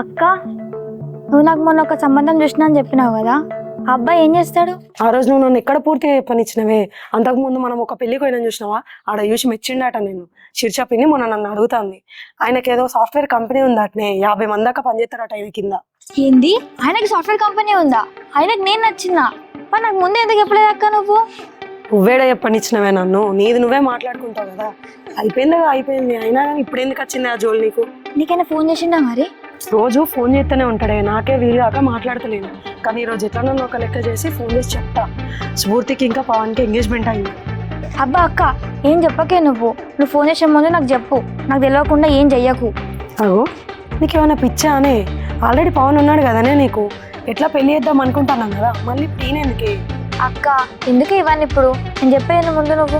అక్క, నువ్వు నాకు మొన్న ఒక సంబంధం చూసినా అని చెప్పినావు కదా, ఆ అబ్బాయి ఏం చేస్తాడు? ఆ రోజు నువ్వు నన్ను ఎక్కడ పూర్తిగా చెప్పనిచ్చినవే. అంతకుముందు మనం ఒక పెళ్లికి పోయినా చూసినావా, ఆడ చూసి మెచ్చిండాట. నేను శీర్ష పిన్ని మొన్న నన్ను అడుగుతాంది. ఆయనకి ఏదో సాఫ్ట్వేర్ కంపెనీ ఉందటనే, 50 మంది దాకా పనిచేస్తారట ఆయన కింద. ఏంది? ఆయనకి సాఫ్ట్వేర్ కంపెనీ ఉందా? ఆయనకి నేను నచ్చిందా? మరి నాకు ముందే ఎందుకు చెప్పలేదు అక్క నువ్వు? నువ్వేడా చెప్పనిచ్చినవే నన్ను? నీది నువ్వే మాట్లాడుకుంటావు కదా. అయిపోయింది. అయినా కానీ ఇప్పుడు ఎందుకు వచ్చింది ఆ జోలు నీకు? నీకైనా ఫోన్ చేసిండా మరి? రోజు ఫోన్ చేస్తూనే ఉంటాడే, నాకే వీలు కాక మాట్లాడతలేను. కానీ ఈరోజు ఎట్లా నన్ను ఒక లెక్క చేసి ఫోన్ చేసి చెప్తా. స్ఫూర్తికి ఇంకా పవన్కి ఎంగేజ్మెంట్ అయింది. అబ్బా అక్క, ఏం చెప్పకే నువ్వు ఫోన్ చేసే ముందు నాకు చెప్పు. నాకు తెలియకుండా ఏం చెయ్యకు. అగో, నీకేమైనా పిచ్చా అనే? ఆల్రెడీ పవన్ ఉన్నాడు కదనే నీకు. ఎట్లా పెళ్లి చేద్దాం అనుకుంటున్నాం కదా, మళ్ళీ ఈయన ఎందుకే? అక్క, ఎందుకు ఇవన్నీ ఇప్పుడు? నేను చెప్పేది ముందు నువ్వు